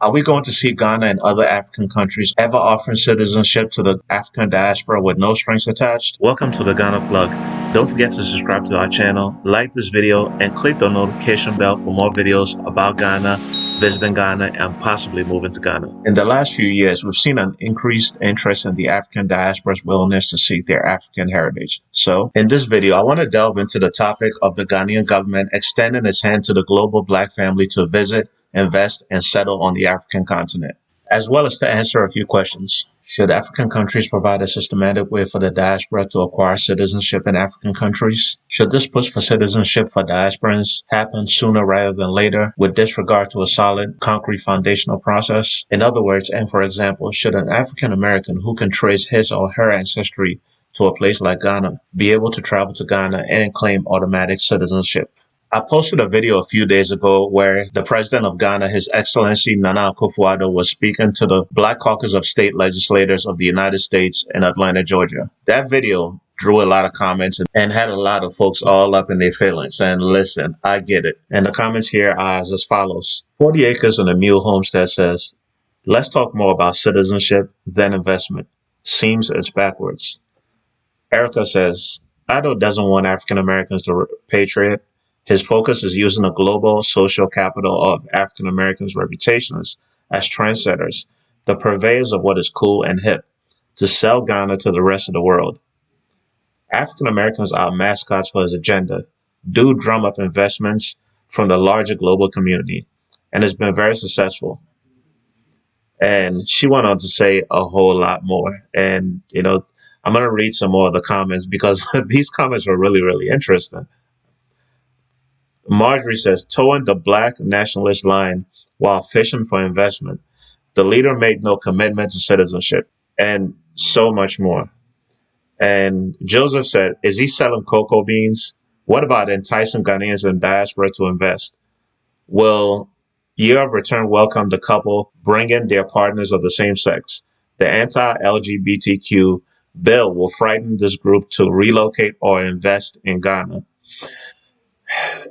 Are we going to see Ghana and other African countries ever offering citizenship to the African diaspora with no strings attached? Welcome to the Ghana Plug. Don't forget to subscribe to our channel, like this video, and click the notification bell for more videos about Ghana, visiting Ghana, and possibly moving to Ghana. In the last few years, we've seen an increased interest in the African diaspora's willingness to seek their African heritage. So, in this video, I want to delve into the topic of the Ghanaian government extending its hand to the global Black family to visit, invest, and settle on the African continent, as well as to answer a few questions. Should African countries provide a systematic way for the diaspora to acquire citizenship in African countries? Should this push for citizenship for diasporans happen sooner rather than later with disregard to a solid, concrete foundational process? In other words, and for example, should an African American who can trace his or her ancestry to a place like Ghana be able to travel to Ghana and claim automatic citizenship? I posted a video a few days ago where the president of Ghana, His Excellency Nana Akufo-Addo, was speaking to the Black Caucus of State Legislators of the United States in Atlanta, Georgia. That video drew a lot of comments and had a lot of folks all up in their feelings. And listen, I get it. And the comments here are as follows. 40 acres and a mule homestead says, let's talk more about citizenship than investment. Seems it's backwards. Erica says, Addo doesn't want African Americans to repatriate. His focus is using the global social capital of African Americans' reputations as trendsetters, the purveyors of what is cool and hip, to sell Ghana to the rest of the world. African Americans are mascots for his agenda, do drum up investments from the larger global community, and has been very successful. And she went on to say a whole lot more. And, I'm going to read some more of the comments because these comments are really, really interesting. Marjorie says, towing the Black nationalist line while fishing for investment. The leader made no commitment to citizenship, and so much more. And Joseph said, is he selling cocoa beans? What about enticing Ghanaians in diaspora to invest? Will year of return welcome the couple bring in their partners of the same sex? The anti-LGBTQ bill will frighten this group to relocate or invest in Ghana.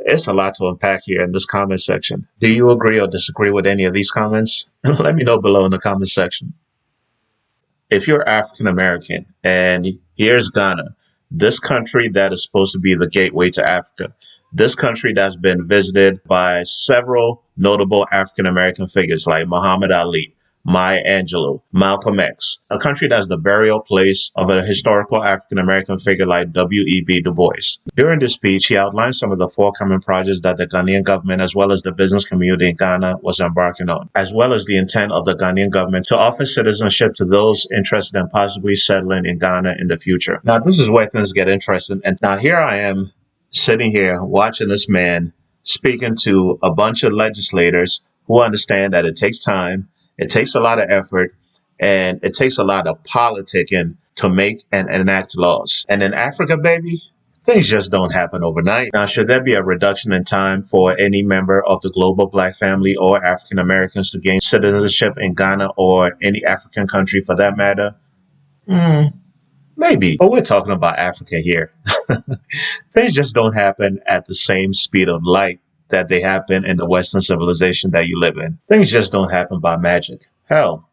It's a lot to unpack here in this comment section. Do you agree or disagree with any of these comments? Let me know below in the comment section. If you're African American and here's Ghana, this country that is supposed to be the gateway to Africa, this country that's been visited by several notable African American figures like Muhammad Ali, Maya Angelou, Malcolm X, a country that's the burial place of a historical African-American figure like W.E.B. Du Bois. During this speech, he outlined some of the forthcoming projects that the Ghanaian government as well as the business community in Ghana was embarking on, as well as the intent of the Ghanaian government to offer citizenship to those interested in possibly settling in Ghana in the future. Now, this is where things get interesting. And now here I am sitting here watching this man speaking to a bunch of legislators who understand that it takes time, it takes a lot of effort, and it takes a lot of politicking to make and enact laws. And in Africa, baby, things just don't happen overnight. Now, should there be a reduction in time for any member of the global Black family or African Americans to gain citizenship in Ghana or any African country for that matter? Maybe. But we're talking about Africa here. Things just don't happen at the same speed of light that they happen in the Western civilization that you live in. Things just don't happen by magic. Hell,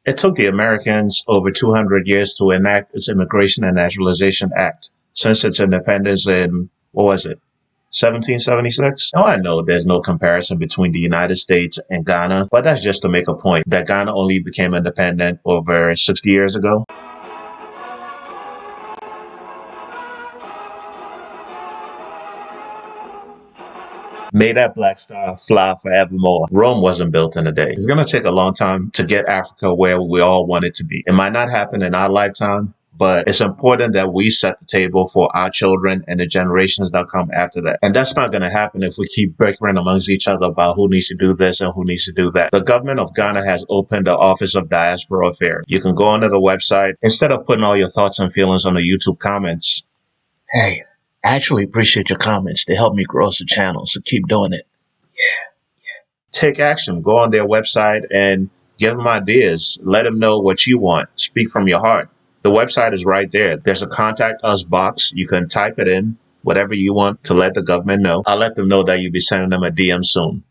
it took the Americans over 200 years to enact its Immigration and Naturalization Act since its independence in, 1776? Now, I know there's no comparison between the United States and Ghana, but that's just to make a point that Ghana only became independent over 60 years ago. May that black star fly forevermore. Rome wasn't built in a day. It's going to take a long time to get Africa where we all want it to be. It might not happen in our lifetime, but it's important that we set the table for our children and the generations that come after that. And that's not going to happen if we keep bickering amongst each other about who needs to do this and who needs to do that. The government of Ghana has opened the Office of Diaspora Affairs. You can go onto the website. Instead of putting all your thoughts and feelings on the YouTube comments, hey, I actually appreciate your comments. They help me grow as a channel, so keep doing it. Yeah. Take action. Go on their website and give them ideas. Let them know what you want. Speak from your heart. The website is right there. There's a contact us box. You can type it in, whatever you want to let the government know. I'll let them know that you'll be sending them a DM soon.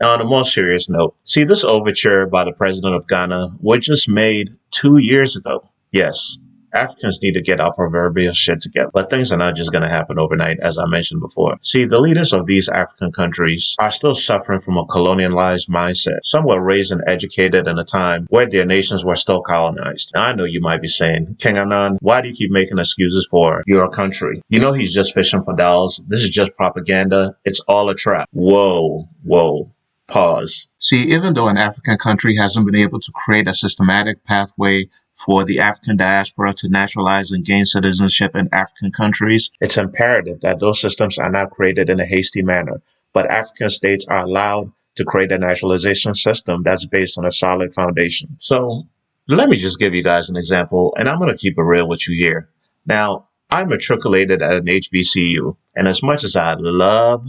On a more serious note, see, this overture by the president of Ghana was just made 2 years ago. Yes, Africans need to get our proverbial shit together. But things are not just going to happen overnight, as I mentioned before. See, the leaders of these African countries are still suffering from a colonialized mindset. Some were raised and educated in a time where their nations were still colonized. Now, I know you might be saying, King Anan, why do you keep making excuses for your country? You know he's just fishing for dollars. This is just propaganda. It's all a trap. Whoa, whoa. Pause. See, even though an African country hasn't been able to create a systematic pathway for the African diaspora to naturalize and gain citizenship in African countries, it's imperative that those systems are not created in a hasty manner, but African states are allowed to create a naturalization system that's based on a solid foundation. So let me just give you guys an example, and I'm going to keep it real with you here. Now, I matriculated at an HBCU, and as much as I love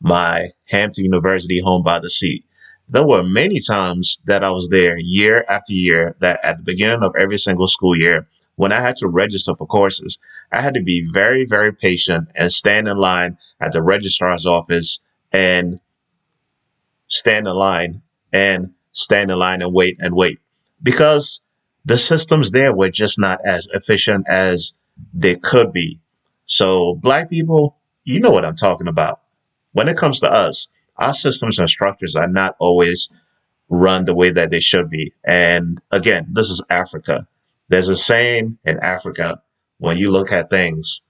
my Hampton University home by the sea, there were many times that I was there year after year that at the beginning of every single school year, when I had to register for courses, I had to be very, very patient and stand in line at the registrar's office and stand in line and wait because the systems there were just not as efficient as they could be. So Black people, you know what I'm talking about. When it comes to us, our systems and structures are not always run the way that they should be. And again, this is Africa. There's a saying in Africa, when you look at things,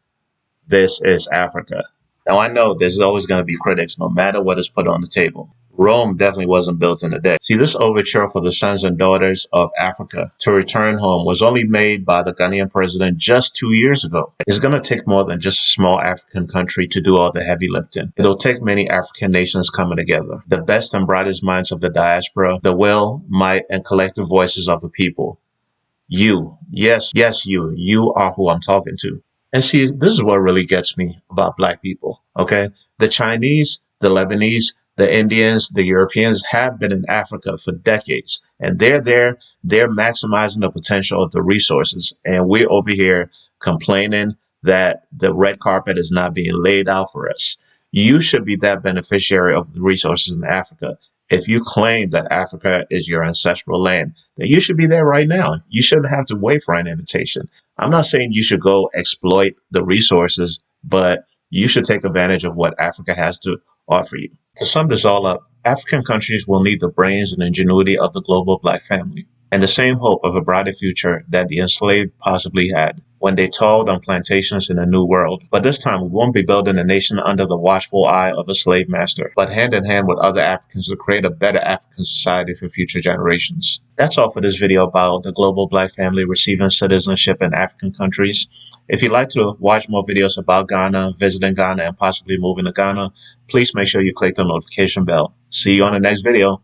this is Africa. Now, I know there's always going to be critics no matter what is put on the table. Rome definitely wasn't built in a day. See, this overture for the sons and daughters of Africa to return home was only made by the Ghanaian president just 2 years ago. It's going to take more than just a small African country to do all the heavy lifting. It'll take many African nations coming together. The best and brightest minds of the diaspora, the will, might, and collective voices of the people. You, yes, you are who I'm talking to. And see, this is what really gets me about Black people, okay? The Chinese, the Lebanese, the Indians, the Europeans have been in Africa for decades, and they're there, they're maximizing the potential of the resources. And we're over here complaining that the red carpet is not being laid out for us. You should be that beneficiary of the resources in Africa. If you claim that Africa is your ancestral land, then you should be there right now. You shouldn't have to wait for an invitation. I'm not saying you should go exploit the resources, but you should take advantage of what Africa has to offer you. To sum this all up, African countries will need the brains and ingenuity of the global Black family, and the same hope of a brighter future that the enslaved possibly had when they toiled on plantations in a new world. But this time, we won't be building a nation under the watchful eye of a slave master, but hand in hand with other Africans to create a better African society for future generations. That's all for this video about the global Black family receiving citizenship in African countries. If you'd like to watch more videos about Ghana, visiting Ghana, and possibly moving to Ghana, please make sure you click the notification bell. See you on the next video.